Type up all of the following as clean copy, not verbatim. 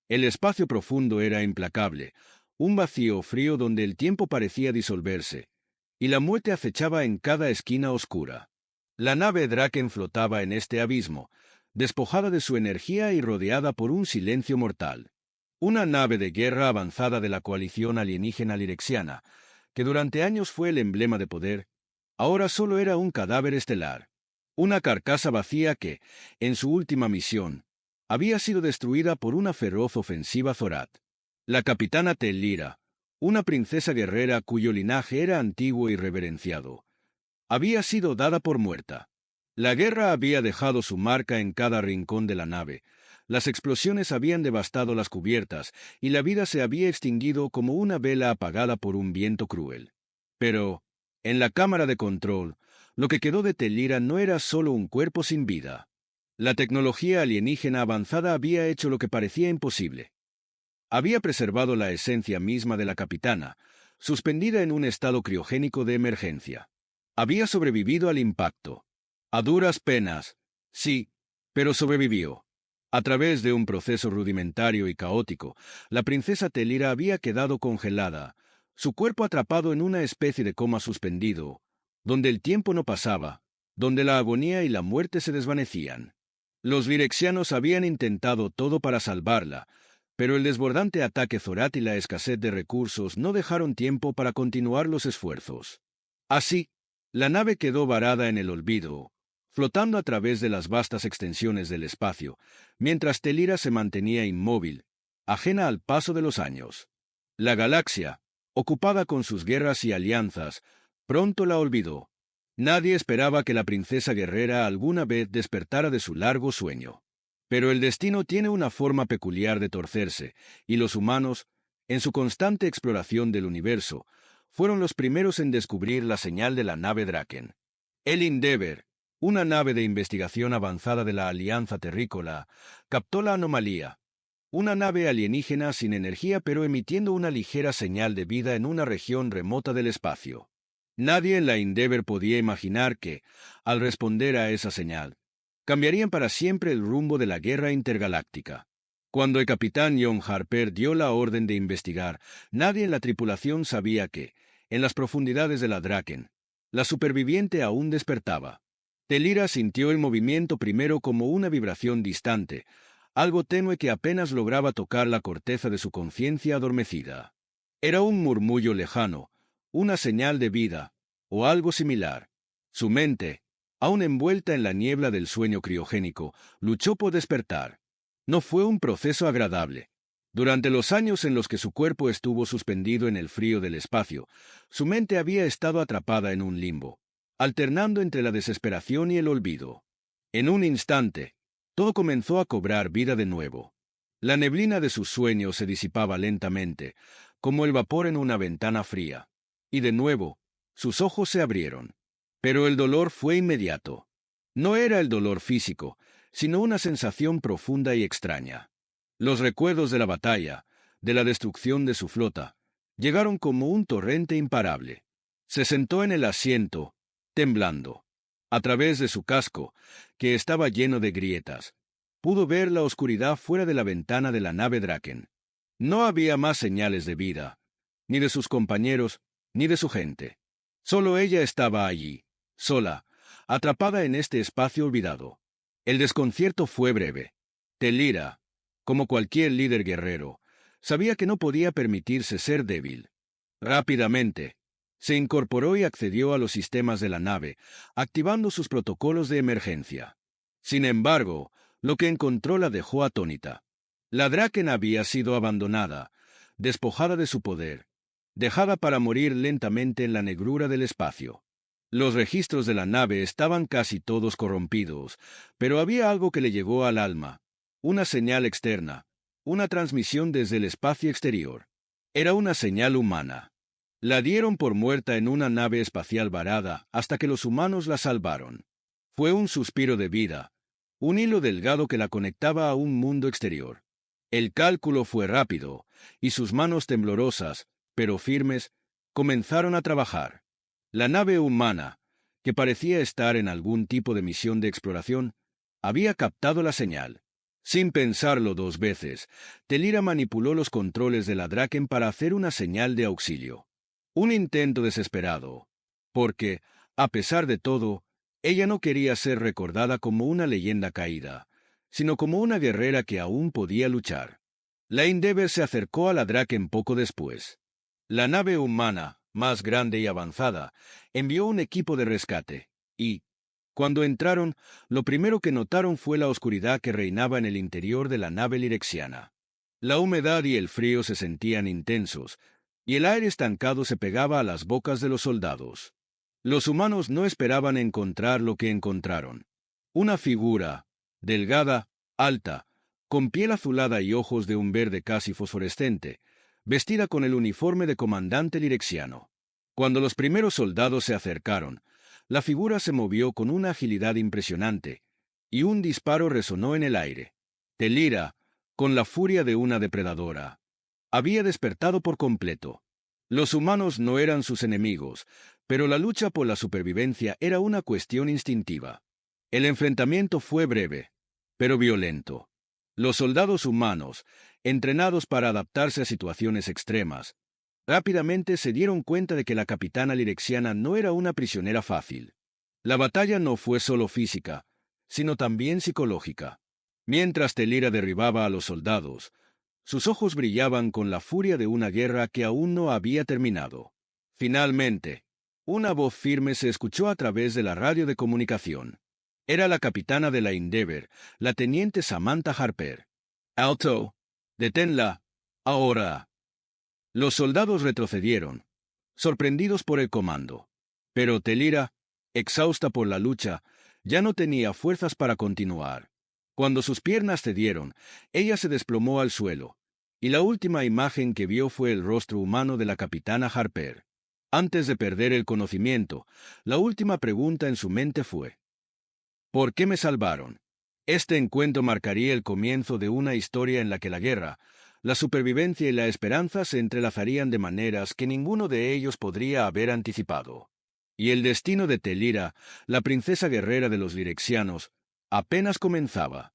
El espacio profundo era implacable, un vacío frío donde el tiempo parecía disolverse, y la muerte acechaba en cada esquina oscura. La nave Draken flotaba en este abismo, despojada de su energía y rodeada por un silencio mortal. Una nave de guerra avanzada de la coalición alienígena lirexiana, que durante años fue el emblema de poder, ahora solo era un cadáver estelar. Una carcasa vacía que, en su última misión, había sido destruida por una feroz ofensiva Zorat. La capitana Tellira, una princesa guerrera cuyo linaje era antiguo y reverenciado, había sido dada por muerta. La guerra había dejado su marca en cada rincón de la nave, las explosiones habían devastado las cubiertas y la vida se había extinguido como una vela apagada por un viento cruel. Pero, en la cámara de control, lo que quedó de Tellira no era solo un cuerpo sin vida. La tecnología alienígena avanzada había hecho lo que parecía imposible. Había preservado la esencia misma de la capitana, suspendida en un estado criogénico de emergencia. Había sobrevivido al impacto. A duras penas, sí, pero sobrevivió. A través de un proceso rudimentario y caótico, la princesa Tellira había quedado congelada, su cuerpo atrapado en una especie de coma suspendido, donde el tiempo no pasaba, donde la agonía y la muerte se desvanecían. Los lirexianos habían intentado todo para salvarla, pero el desbordante ataque Zorat y la escasez de recursos no dejaron tiempo para continuar los esfuerzos. Así, la nave quedó varada en el olvido, flotando a través de las vastas extensiones del espacio, mientras Tellira se mantenía inmóvil, ajena al paso de los años. La galaxia, ocupada con sus guerras y alianzas, pronto la olvidó. Nadie esperaba que la princesa guerrera alguna vez despertara de su largo sueño. Pero el destino tiene una forma peculiar de torcerse, y los humanos, en su constante exploración del universo, fueron los primeros en descubrir la señal de la nave Draken. El Endeavour, una nave de investigación avanzada de la Alianza Terrícola, captó la anomalía. Una nave alienígena sin energía pero emitiendo una ligera señal de vida en una región remota del espacio. Nadie en la Endeavour podía imaginar que, al responder a esa señal, cambiarían para siempre el rumbo de la guerra intergaláctica. Cuando el capitán John Harper dio la orden de investigar, nadie en la tripulación sabía que, en las profundidades de la Draken, la superviviente aún despertaba. Tellira sintió el movimiento primero como una vibración distante, algo tenue que apenas lograba tocar la corteza de su conciencia adormecida. Era un murmullo lejano, una señal de vida, o algo similar. Su mente, aún envuelta en la niebla del sueño criogénico, luchó por despertar. No fue un proceso agradable. Durante los años en los que su cuerpo estuvo suspendido en el frío del espacio, su mente había estado atrapada en un limbo, alternando entre la desesperación y el olvido. En un instante, todo comenzó a cobrar vida de nuevo. La neblina de sus sueños se disipaba lentamente, como el vapor en una ventana fría. Y de nuevo, sus ojos se abrieron. Pero el dolor fue inmediato. No era el dolor físico, sino una sensación profunda y extraña. Los recuerdos de la batalla, de la destrucción de su flota, llegaron como un torrente imparable. Se sentó en el asiento, temblando. A través de su casco, que estaba lleno de grietas, pudo ver la oscuridad fuera de la ventana de la nave Draken. No había más señales de vida, ni de sus compañeros, ni de su gente. Solo ella estaba allí, sola, atrapada en este espacio olvidado. El desconcierto fue breve. Tellira, como cualquier líder guerrero, sabía que no podía permitirse ser débil. Rápidamente, se incorporó y accedió a los sistemas de la nave, activando sus protocolos de emergencia. Sin embargo, lo que encontró la dejó atónita. La Draken había sido abandonada, despojada de su poder, dejada para morir lentamente en la negrura del espacio. Los registros de la nave estaban casi todos corrompidos, pero había algo que le llegó al alma, una señal externa, una transmisión desde el espacio exterior. Era una señal humana. La dieron por muerta en una nave espacial varada hasta que los humanos la salvaron. Fue un suspiro de vida, un hilo delgado que la conectaba a un mundo exterior. El cálculo fue rápido, y sus manos temblorosas, pero firmes, comenzaron a trabajar. La nave humana, que parecía estar en algún tipo de misión de exploración, había captado la señal. Sin pensarlo dos veces, Telira manipuló los controles de la Draken para hacer una señal de auxilio. Un intento desesperado, porque, a pesar de todo, ella no quería ser recordada como una leyenda caída, sino como una guerrera que aún podía luchar. La Endeavour se acercó a la Draken poco después. La nave humana, más grande y avanzada, envió un equipo de rescate, y, cuando entraron, lo primero que notaron fue la oscuridad que reinaba en el interior de la nave lirexiana. La humedad y el frío se sentían intensos, y el aire estancado se pegaba a las bocas de los soldados. Los humanos no esperaban encontrar lo que encontraron. Una figura, delgada, alta, con piel azulada y ojos de un verde casi fosforescente, vestida con el uniforme de comandante lirexiano. Cuando los primeros soldados se acercaron, la figura se movió con una agilidad impresionante, y un disparo resonó en el aire. Telira, con la furia de una depredadora, había despertado por completo. Los humanos no eran sus enemigos, pero la lucha por la supervivencia era una cuestión instintiva. El enfrentamiento fue breve, pero violento. Los soldados humanos, entrenados para adaptarse a situaciones extremas, rápidamente se dieron cuenta de que la capitana lirexiana no era una prisionera fácil. La batalla no fue solo física, sino también psicológica. Mientras Telira derribaba a los soldados, sus ojos brillaban con la furia de una guerra que aún no había terminado. Finalmente, una voz firme se escuchó a través de la radio de comunicación. Era la capitana de la Endeavour, la teniente Samantha Harper. «Alto, deténla, ahora». Los soldados retrocedieron, sorprendidos por el comando. Pero Telira, exhausta por la lucha, ya no tenía fuerzas para continuar. Cuando sus piernas cedieron, ella se desplomó al suelo, y la última imagen que vio fue el rostro humano de la capitana Harper. Antes de perder el conocimiento, la última pregunta en su mente fue: ¿por qué me salvaron? Este encuentro marcaría el comienzo de una historia en la que la guerra, la supervivencia y la esperanza se entrelazarían de maneras que ninguno de ellos podría haber anticipado. Y el destino de Telira, la princesa guerrera de los lirexianos, apenas comenzaba.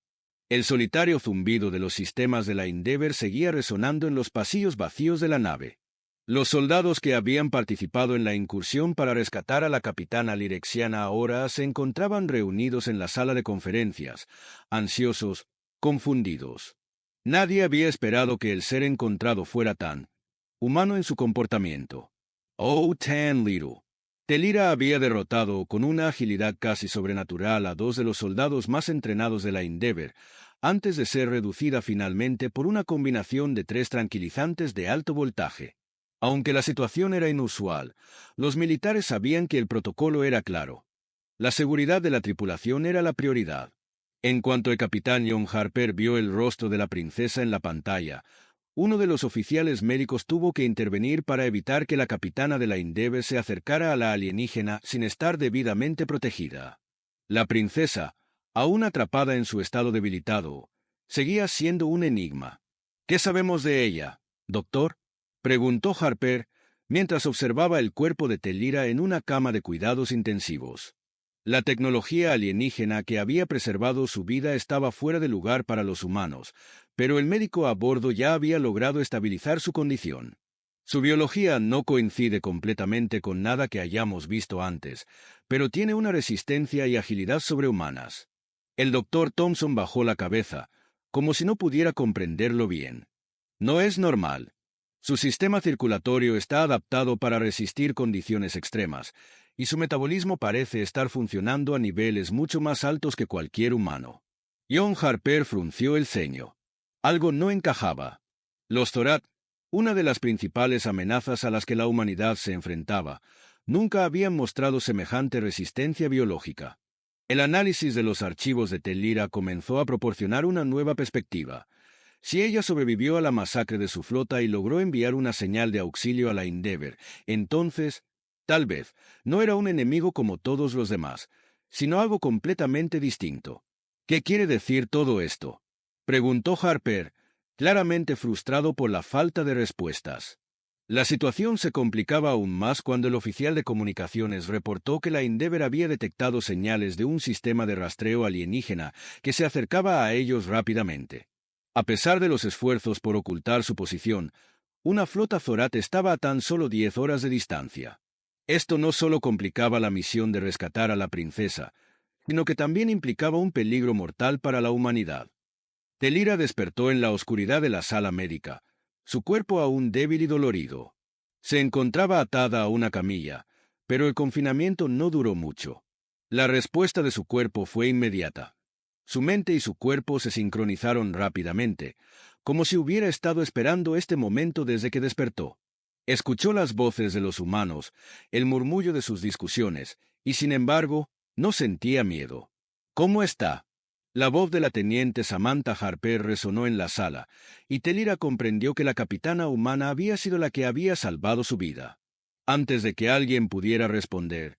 El solitario zumbido de los sistemas de la Endeavour seguía resonando en los pasillos vacíos de la nave. Los soldados que habían participado en la incursión para rescatar a la capitana lirexiana ahora se encontraban reunidos en la sala de conferencias, ansiosos, confundidos. Nadie había esperado que el ser encontrado fuera tan humano en su comportamiento. Oh, tan little. Telira había derrotado con una agilidad casi sobrenatural a dos de los soldados más entrenados de la Endeavour, antes de ser reducida finalmente por una combinación de 3 tranquilizantes de alto voltaje. Aunque la situación era inusual, los militares sabían que el protocolo era claro. La seguridad de la tripulación era la prioridad. En cuanto el capitán John Harper vio el rostro de la princesa en la pantalla, uno de los oficiales médicos tuvo que intervenir para evitar que la capitana de la Endeavour se acercara a la alienígena sin estar debidamente protegida. La princesa, aún atrapada en su estado debilitado, seguía siendo un enigma. ¿Qué sabemos de ella, doctor?, preguntó Harper, mientras observaba el cuerpo de Telira en una cama de cuidados intensivos. La tecnología alienígena que había preservado su vida estaba fuera de lugar para los humanos, pero el médico a bordo ya había logrado estabilizar su condición. Su biología no coincide completamente con nada que hayamos visto antes, pero tiene una resistencia y agilidad sobrehumanas. El doctor Thompson bajó la cabeza, como si no pudiera comprenderlo bien. No es normal. Su sistema circulatorio está adaptado para resistir condiciones extremas, y su metabolismo parece estar funcionando a niveles mucho más altos que cualquier humano. John Harper frunció el ceño. Algo no encajaba. Los Zorath, una de las principales amenazas a las que la humanidad se enfrentaba, nunca habían mostrado semejante resistencia biológica. El análisis de los archivos de Telira comenzó a proporcionar una nueva perspectiva. Si ella sobrevivió a la masacre de su flota y logró enviar una señal de auxilio a la Endeavour, entonces, tal vez, no era un enemigo como todos los demás, sino algo completamente distinto. ¿Qué quiere decir todo esto?, preguntó Harper, claramente frustrado por la falta de respuestas. La situación se complicaba aún más cuando el oficial de comunicaciones reportó que la Endeavour había detectado señales de un sistema de rastreo alienígena que se acercaba a ellos rápidamente. A pesar de los esfuerzos por ocultar su posición, una flota Zorat estaba a tan solo 10 horas de distancia. Esto no solo complicaba la misión de rescatar a la princesa, sino que también implicaba un peligro mortal para la humanidad. Telira despertó en la oscuridad de la sala médica, su cuerpo aún débil y dolorido. Se encontraba atada a una camilla, pero el confinamiento no duró mucho. La respuesta de su cuerpo fue inmediata. Su mente y su cuerpo se sincronizaron rápidamente, como si hubiera estado esperando este momento desde que despertó. Escuchó las voces de los humanos, el murmullo de sus discusiones, y sin embargo, no sentía miedo. ¿Cómo está? La voz de la teniente Samantha Harper resonó en la sala, y Telira comprendió que la capitana humana había sido la que había salvado su vida. Antes de que alguien pudiera responder,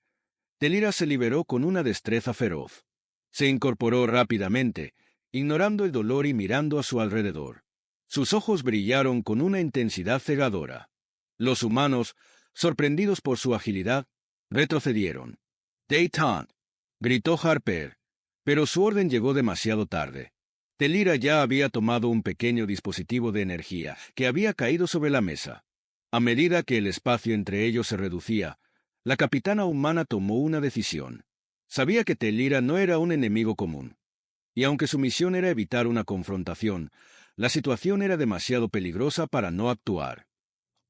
Telira se liberó con una destreza feroz. Se incorporó rápidamente, ignorando el dolor y mirando a su alrededor. Sus ojos brillaron con una intensidad cegadora. Los humanos, sorprendidos por su agilidad, retrocedieron. «Détente», gritó Harper, pero su orden llegó demasiado tarde. Telira ya había tomado un pequeño dispositivo de energía que había caído sobre la mesa. A medida que el espacio entre ellos se reducía, la capitana humana tomó una decisión. Sabía que Telira no era un enemigo común, y aunque su misión era evitar una confrontación, la situación era demasiado peligrosa para no actuar.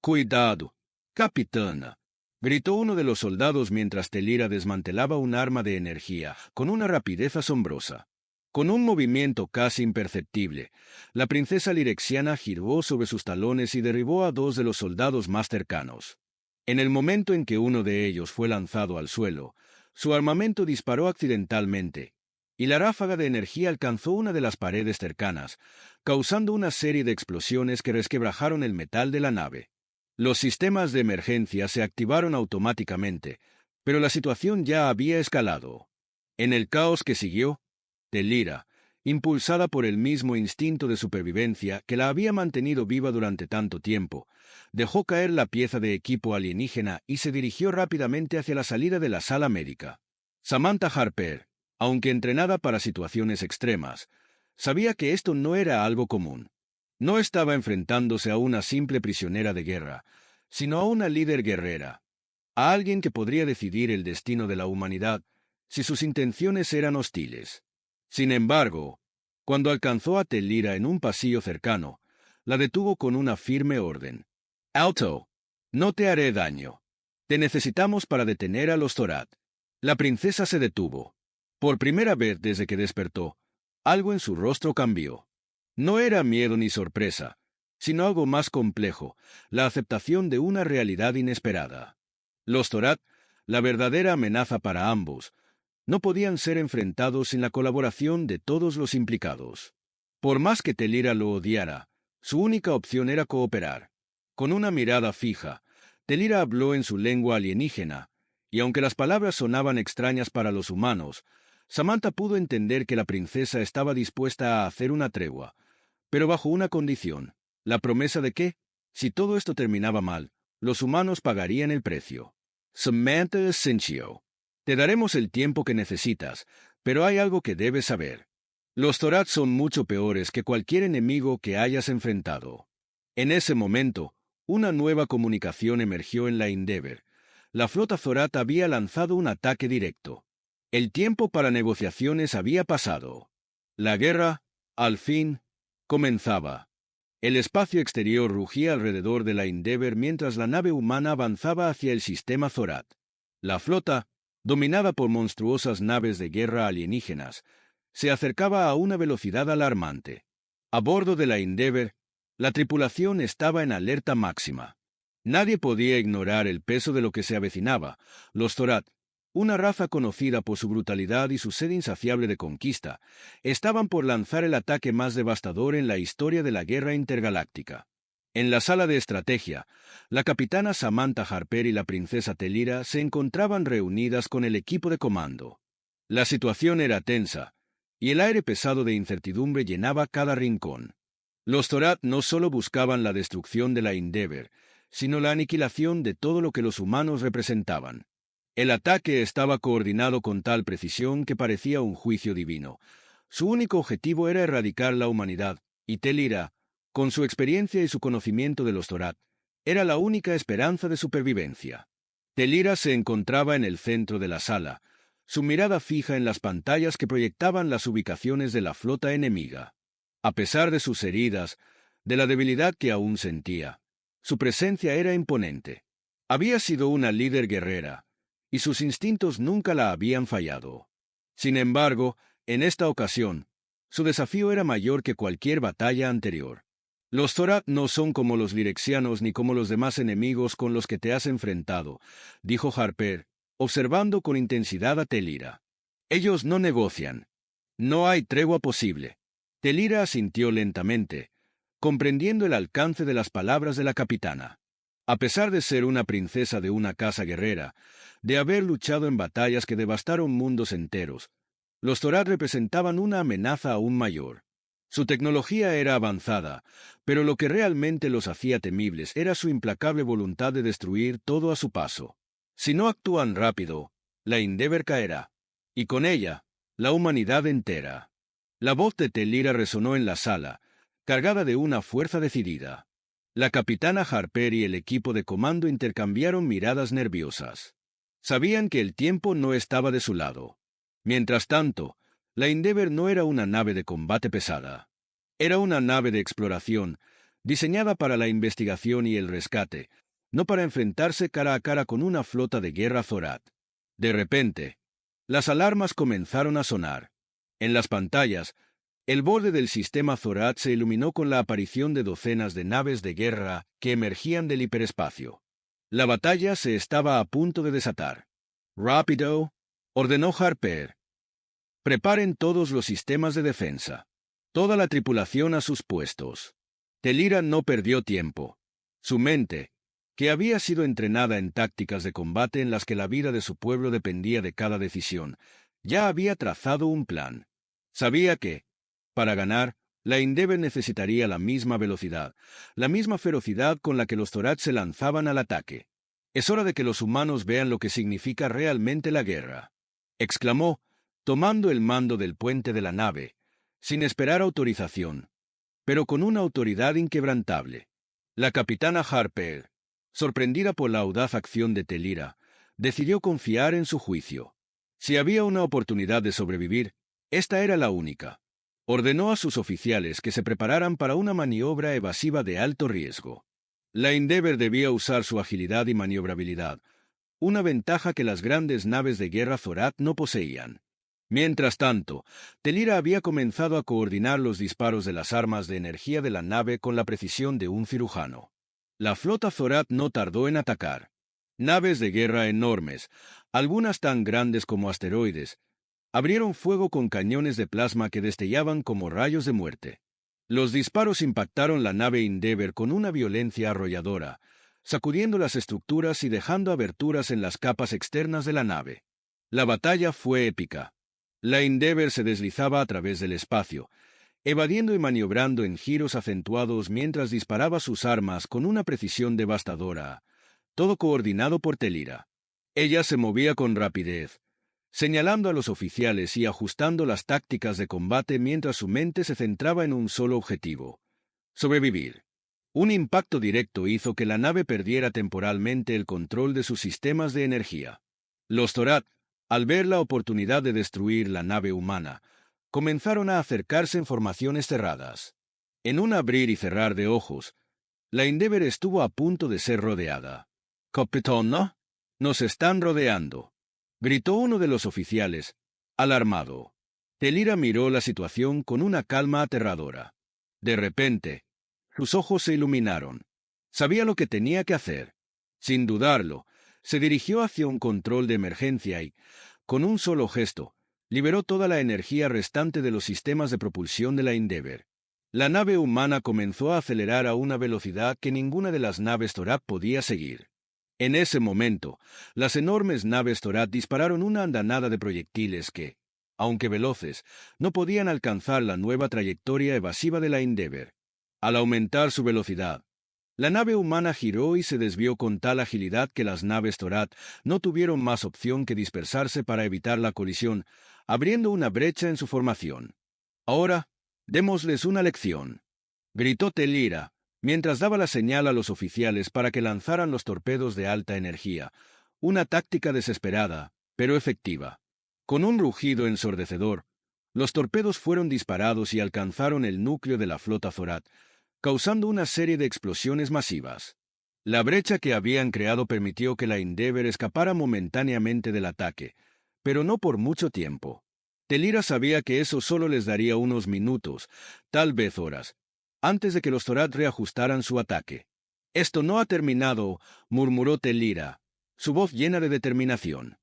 «Cuidado, capitana», gritó uno de los soldados mientras Telira desmantelaba un arma de energía con una rapidez asombrosa. Con un movimiento casi imperceptible, la princesa lirexiana giró sobre sus talones y derribó a 2 de los soldados más cercanos. En el momento en que uno de ellos fue lanzado al suelo, su armamento disparó accidentalmente, y la ráfaga de energía alcanzó una de las paredes cercanas, causando una serie de explosiones que resquebrajaron el metal de la nave. Los sistemas de emergencia se activaron automáticamente, pero la situación ya había escalado. En el caos que siguió, Telira, impulsada por el mismo instinto de supervivencia que la había mantenido viva durante tanto tiempo, dejó caer la pieza de equipo alienígena y se dirigió rápidamente hacia la salida de la sala médica. Samantha Harper, aunque entrenada para situaciones extremas, sabía que esto no era algo común. No estaba enfrentándose a una simple prisionera de guerra, sino a una líder guerrera, a alguien que podría decidir el destino de la humanidad si sus intenciones eran hostiles. Sin embargo, cuando alcanzó a Telira en un pasillo cercano, la detuvo con una firme orden. «Alto, no te haré daño. Te necesitamos para detener a los Zorat». La princesa se detuvo. Por primera vez desde que despertó, algo en su rostro cambió. No era miedo ni sorpresa, sino algo más complejo, la aceptación de una realidad inesperada. Los Zorat, la verdadera amenaza para ambos, no podían ser enfrentados sin la colaboración de todos los implicados. Por más que Telira lo odiara, su única opción era cooperar. Con una mirada fija, Telira habló en su lengua alienígena, y aunque las palabras sonaban extrañas para los humanos, Samantha pudo entender que la princesa estaba dispuesta a hacer una tregua, pero bajo una condición, la promesa de que, si todo esto terminaba mal, los humanos pagarían el precio. «Samantha Asensio, te daremos el tiempo que necesitas, pero hay algo que debes saber. Los Zorat son mucho peores que cualquier enemigo que hayas enfrentado». En ese momento, una nueva comunicación emergió en la Endeavour. La flota Zorat había lanzado un ataque directo. El tiempo para negociaciones había pasado. La guerra, al fin, comenzaba. El espacio exterior rugía alrededor de la Endeavour mientras la nave humana avanzaba hacia el sistema Zorat. La flota, dominada por monstruosas naves de guerra alienígenas, se acercaba a una velocidad alarmante. A bordo de la Endeavour, la tripulación estaba en alerta máxima. Nadie podía ignorar el peso de lo que se avecinaba. Los Zorat, una raza conocida por su brutalidad y su sed insaciable de conquista, estaban por lanzar el ataque más devastador en la historia de la guerra intergaláctica. En la sala de estrategia, la capitana Samantha Harper y la princesa Telira se encontraban reunidas con el equipo de comando. La situación era tensa, y el aire pesado de incertidumbre llenaba cada rincón. Los Zorat no solo buscaban la destrucción de la Endeavour, sino la aniquilación de todo lo que los humanos representaban. El ataque estaba coordinado con tal precisión que parecía un juicio divino. Su único objetivo era erradicar la humanidad, y Tel-Ira, con su experiencia y su conocimiento de los Zorath, era la única esperanza de supervivencia. Tel-Ira se encontraba en el centro de la sala, su mirada fija en las pantallas que proyectaban las ubicaciones de la flota enemiga. A pesar de sus heridas, de la debilidad que aún sentía, su presencia era imponente. Había sido una líder guerrera, y sus instintos nunca la habían fallado. Sin embargo, en esta ocasión, su desafío era mayor que cualquier batalla anterior. Los Zorath no son como los Lirexianos ni como los demás enemigos con los que te has enfrentado, dijo Harper, observando con intensidad a Tel-Ira. Ellos no negocian. No hay tregua posible. Tel-Ira asintió lentamente, comprendiendo el alcance de las palabras de la capitana. A pesar de ser una princesa de una casa guerrera, de haber luchado en batallas que devastaron mundos enteros, los Zorath representaban una amenaza aún mayor. Su tecnología era avanzada, pero lo que realmente los hacía temibles era su implacable voluntad de destruir todo a su paso. Si no actúan rápido, la Endeavour caerá, y con ella, la humanidad entera. La voz de Tel-Ira resonó en la sala, cargada de una fuerza decidida. La capitana Harper y el equipo de comando intercambiaron miradas nerviosas. Sabían que el tiempo no estaba de su lado. Mientras tanto, la Endeavour no era una nave de combate pesada. Era una nave de exploración, diseñada para la investigación y el rescate, no para enfrentarse cara a cara con una flota de guerra Zorath. De repente, las alarmas comenzaron a sonar. En las pantallas, el borde del sistema Zorath se iluminó con la aparición de docenas de naves de guerra que emergían del hiperespacio. La batalla se estaba a punto de desatar. «Rápido», ordenó Harper. «Preparen todos los sistemas de defensa. Toda la tripulación a sus puestos». Tel-Ira no perdió tiempo. Su mente, que había sido entrenada en tácticas de combate en las que la vida de su pueblo dependía de cada decisión, ya había trazado un plan. Sabía que, para ganar, la Endeavour necesitaría la misma velocidad, la misma ferocidad con la que los Zorath se lanzaban al ataque. «Es hora de que los humanos vean lo que significa realmente la guerra», exclamó, tomando el mando del puente de la nave, sin esperar autorización, pero con una autoridad inquebrantable. La capitana Harper, sorprendida por la audaz acción de Tel-Ira, decidió confiar en su juicio. Si había una oportunidad de sobrevivir, esta era la única. Ordenó a sus oficiales que se prepararan para una maniobra evasiva de alto riesgo. La Endeavour debía usar su agilidad y maniobrabilidad, una ventaja que las grandes naves de guerra Zorath no poseían. Mientras tanto, Tel-Ira había comenzado a coordinar los disparos de las armas de energía de la nave con la precisión de un cirujano. La flota Zorath no tardó en atacar. Naves de guerra enormes, algunas tan grandes como asteroides, abrieron fuego con cañones de plasma que destellaban como rayos de muerte. Los disparos impactaron la nave Endeavour con una violencia arrolladora, sacudiendo las estructuras y dejando aberturas en las capas externas de la nave. La batalla fue épica. La Endeavour se deslizaba a través del espacio, evadiendo y maniobrando en giros acentuados mientras disparaba sus armas con una precisión devastadora, todo coordinado por Tel-Ira. Ella se movía con rapidez, señalando a los oficiales y ajustando las tácticas de combate mientras su mente se centraba en un solo objetivo: sobrevivir. Un impacto directo hizo que la nave perdiera temporalmente el control de sus sistemas de energía. Los Zorath, al ver la oportunidad de destruir la nave humana, comenzaron a acercarse en formaciones cerradas. En un abrir y cerrar de ojos, la Endeavour estuvo a punto de ser rodeada. «Capitán, ¿no? Nos están rodeando», gritó uno de los oficiales, alarmado. Tel-Ira miró la situación con una calma aterradora. De repente, sus ojos se iluminaron. Sabía lo que tenía que hacer. Sin dudarlo, se dirigió hacia un control de emergencia y, con un solo gesto, liberó toda la energía restante de los sistemas de propulsión de la Endeavour. La nave humana comenzó a acelerar a una velocidad que ninguna de las naves Zorath podía seguir. En ese momento, las enormes naves Zorath dispararon una andanada de proyectiles que, aunque veloces, no podían alcanzar la nueva trayectoria evasiva de la Endeavour. Al aumentar su velocidad, La nave humana giró y se desvió con tal agilidad que las naves Torat no tuvieron más opción que dispersarse para evitar la colisión, abriendo una brecha en su formación. Ahora, démosles una lección, gritó Telira, mientras daba la señal a los oficiales para que lanzaran los torpedos de alta energía, una táctica desesperada, pero efectiva. Con un rugido ensordecedor, los torpedos fueron disparados y alcanzaron el núcleo de la flota Zorat, causando una serie de explosiones masivas. La brecha que habían creado permitió que la Endeavour escapara momentáneamente del ataque, pero no por mucho tiempo. Telira sabía que eso solo les daría unos minutos, tal vez horas, antes de que los Zorat reajustaran su ataque. «Esto no ha terminado», murmuró Telira, su voz llena de determinación.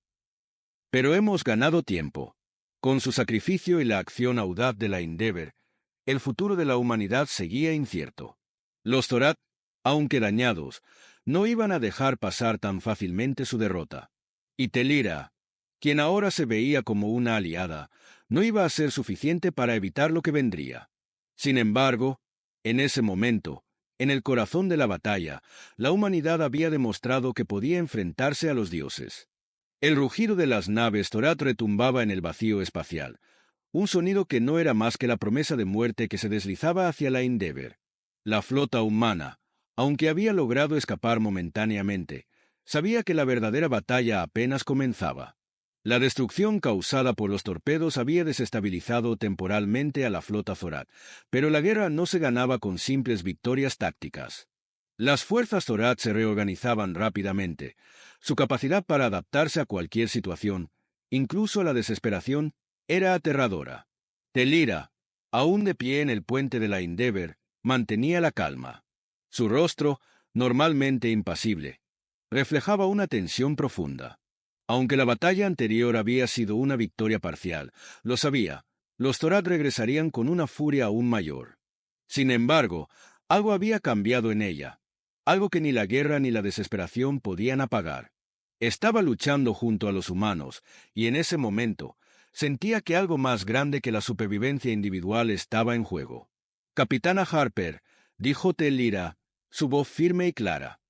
«Pero hemos ganado tiempo. Con su sacrificio y la acción audaz de la Endeavour, el futuro de la humanidad seguía incierto. Los Zorat, aunque dañados, no iban a dejar pasar tan fácilmente su derrota. Y Telira, quien ahora se veía como una aliada, no iba a ser suficiente para evitar lo que vendría. Sin embargo, en ese momento, en el corazón de la batalla, la humanidad había demostrado que podía enfrentarse a los dioses. El rugido de las naves Zorat retumbaba en el vacío espacial, un sonido que no era más que la promesa de muerte que se deslizaba hacia la Endeavour. La flota humana, aunque había logrado escapar momentáneamente, sabía que la verdadera batalla apenas comenzaba. La destrucción causada por los torpedos había desestabilizado temporalmente a la flota Zorat, pero la guerra no se ganaba con simples victorias tácticas. Las fuerzas Zorat se reorganizaban rápidamente. Su capacidad para adaptarse a cualquier situación, incluso a la desesperación, era aterradora. Telira, aún de pie en el puente de la Endeavour, mantenía la calma. Su rostro, normalmente impasible, reflejaba una tensión profunda. Aunque la batalla anterior había sido una victoria parcial, lo sabía, los Zorat regresarían con una furia aún mayor. Sin embargo, algo había cambiado en ella, algo que ni la guerra ni la desesperación podían apagar. Estaba luchando junto a los humanos, y en ese momento, sentía que algo más grande que la supervivencia individual estaba en juego. «Capitana Harper», dijo Telira, su voz firme y clara.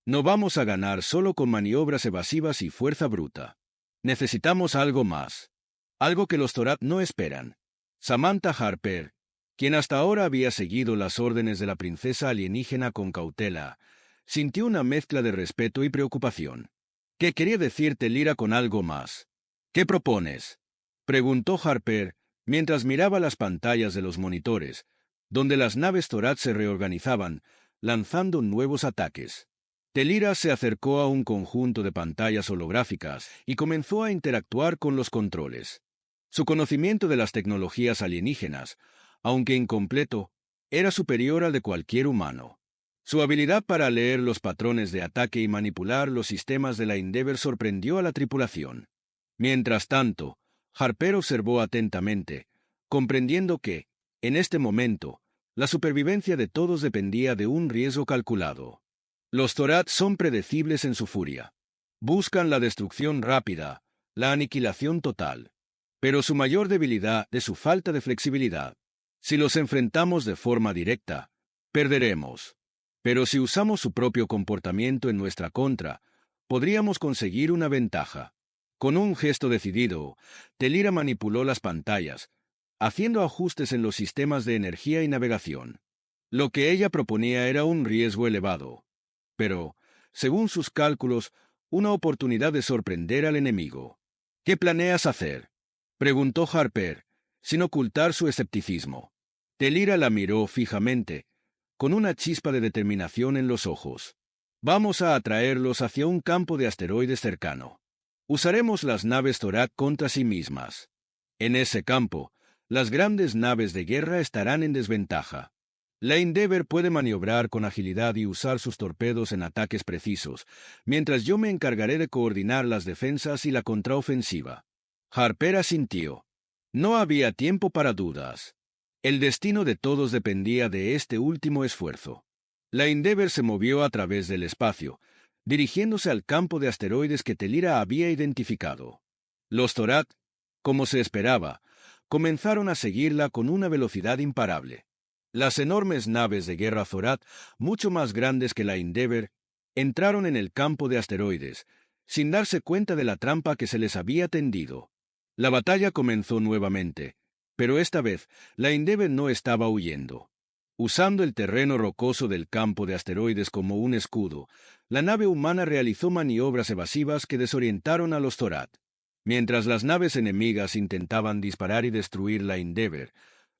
«No vamos a ganar solo con maniobras evasivas y fuerza bruta. Necesitamos algo más. Algo que los Zorat no esperan». Samantha Harper, quien hasta ahora había seguido las órdenes de la princesa alienígena con cautela, sintió una mezcla de respeto y preocupación. ¿Qué quería decir Telira con algo más? «¿Qué propones?», preguntó Harper mientras miraba las pantallas de los monitores, donde las naves Zorat se reorganizaban, lanzando nuevos ataques. Telira se acercó a un conjunto de pantallas holográficas y comenzó a interactuar con los controles. Su conocimiento de las tecnologías alienígenas, aunque incompleto, era superior al de cualquier humano. Su habilidad para leer los patrones de ataque y manipular los sistemas de la Endeavour sorprendió a la tripulación. Mientras tanto, Harper observó atentamente, comprendiendo que, en este momento, la supervivencia de todos dependía de un riesgo calculado. Los Zorat son predecibles en su furia. Buscan la destrucción rápida, la aniquilación total. Pero su mayor debilidad es su falta de flexibilidad. Si los enfrentamos de forma directa, perderemos. Pero si usamos su propio comportamiento en nuestra contra, podríamos conseguir una ventaja. Con un gesto decidido, Telira manipuló las pantallas, haciendo ajustes en los sistemas de energía y navegación. Lo que ella proponía era un riesgo elevado, pero, según sus cálculos, una oportunidad de sorprender al enemigo. «¿Qué planeas hacer?», preguntó Harper, sin ocultar su escepticismo. Telira la miró fijamente, con una chispa de determinación en los ojos. «Vamos a atraerlos hacia un campo de asteroides cercano. Usaremos las naves Zorat contra sí mismas. En ese campo, las grandes naves de guerra estarán en desventaja. La Endeavour puede maniobrar con agilidad y usar sus torpedos en ataques precisos, mientras yo me encargaré de coordinar las defensas y la contraofensiva». Harper asintió. No había tiempo para dudas. El destino de todos dependía de este último esfuerzo. La Endeavour se movió a través del espacio, dirigiéndose al campo de asteroides que Telira había identificado. Los Zorat, como se esperaba, comenzaron a seguirla con una velocidad imparable. Las enormes naves de guerra Zorat, mucho más grandes que la Endeavour, entraron en el campo de asteroides, sin darse cuenta de la trampa que se les había tendido. La batalla comenzó nuevamente, pero esta vez la Endeavour no estaba huyendo. Usando el terreno rocoso del campo de asteroides como un escudo, la nave humana realizó maniobras evasivas que desorientaron a los Zorat. Mientras las naves enemigas intentaban disparar y destruir la Endeavour,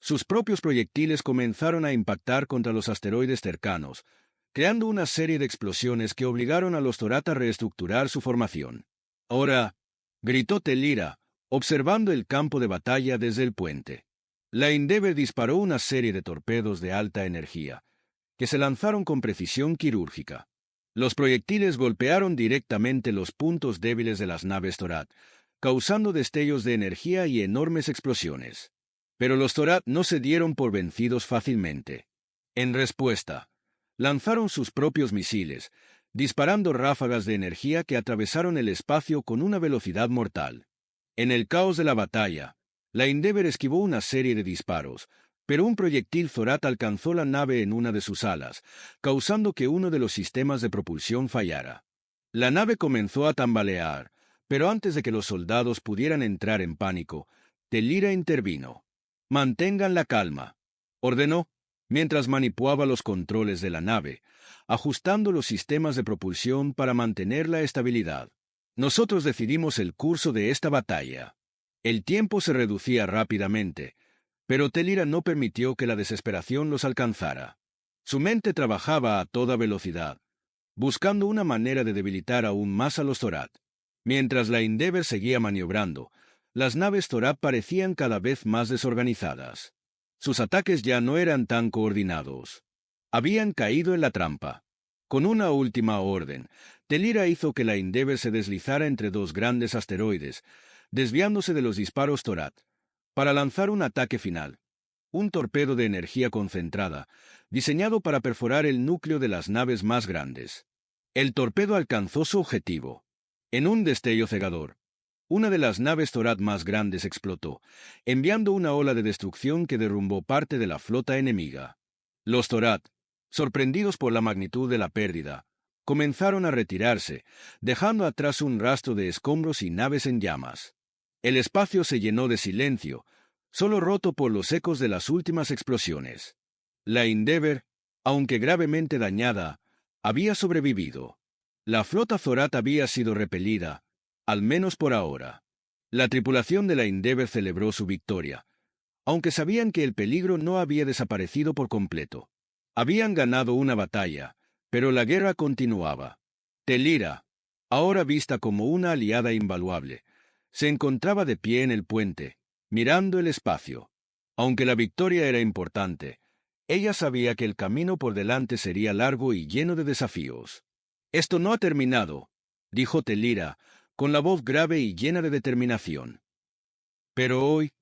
sus propios proyectiles comenzaron a impactar contra los asteroides cercanos, creando una serie de explosiones que obligaron a los Zorat a reestructurar su formación. «Ahora», gritó Telira, observando el campo de batalla desde el puente. La Endeavour disparó una serie de torpedos de alta energía, que se lanzaron con precisión quirúrgica. Los proyectiles golpearon directamente los puntos débiles de las naves Zorat, causando destellos de energía y enormes explosiones. Pero los Zorat no se dieron por vencidos fácilmente. En respuesta, lanzaron sus propios misiles, disparando ráfagas de energía que atravesaron el espacio con una velocidad mortal. En el caos de la batalla, la Endeavour esquivó una serie de disparos, pero un proyectil Zorat alcanzó la nave en una de sus alas, causando que uno de los sistemas de propulsión fallara. La nave comenzó a tambalear, pero antes de que los soldados pudieran entrar en pánico, Telira intervino. «Mantengan la calma», ordenó, mientras manipulaba los controles de la nave, ajustando los sistemas de propulsión para mantener la estabilidad. «Nosotros decidimos el curso de esta batalla». El tiempo se reducía rápidamente, pero Telira no permitió que la desesperación los alcanzara. Su mente trabajaba a toda velocidad, buscando una manera de debilitar aún más a los Zorat. Mientras la Endeavour seguía maniobrando, las naves Zorat parecían cada vez más desorganizadas. Sus ataques ya no eran tan coordinados. Habían caído en la trampa. Con una última orden, Telira hizo que la Endeavour se deslizara entre dos grandes asteroides, desviándose de los disparos Zorat, para lanzar un ataque final. Un torpedo de energía concentrada, diseñado para perforar el núcleo de las naves más grandes. El torpedo alcanzó su objetivo. En un destello cegador, una de las naves Zorat más grandes explotó, enviando una ola de destrucción que derrumbó parte de la flota enemiga. Los Zorat, sorprendidos por la magnitud de la pérdida, comenzaron a retirarse, dejando atrás un rastro de escombros y naves en llamas. El espacio se llenó de silencio, solo roto por los ecos de las últimas explosiones. La Endeavour, aunque gravemente dañada, había sobrevivido. La flota Zorat había sido repelida, al menos por ahora. La tripulación de la Endeavour celebró su victoria, aunque sabían que el peligro no había desaparecido por completo. Habían ganado una batalla, pero la guerra continuaba. Telira, ahora vista como una aliada invaluable, se encontraba de pie en el puente, mirando el espacio. Aunque la victoria era importante, ella sabía que el camino por delante sería largo y lleno de desafíos. «Esto no ha terminado», dijo Telira, con la voz grave y llena de determinación. «Pero hoy,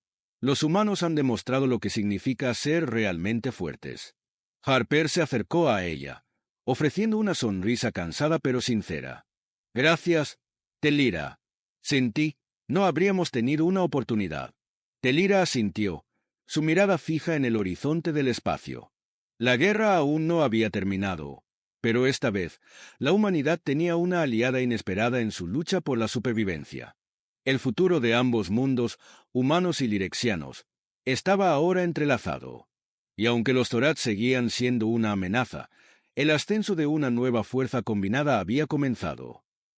los humanos han demostrado lo que significa ser realmente fuertes». Harper se acercó a ella, ofreciendo una sonrisa cansada pero sincera. «Gracias, Telira. Sin ti, no habríamos tenido una oportunidad». Telira asintió, su mirada fija en el horizonte del espacio. La guerra aún no había terminado, pero esta vez, la humanidad tenía una aliada inesperada en su lucha por la supervivencia. El futuro de ambos mundos, humanos y lirexianos, estaba ahora entrelazado. Y aunque los Zorat seguían siendo una amenaza, el ascenso de una nueva fuerza combinada había comenzado.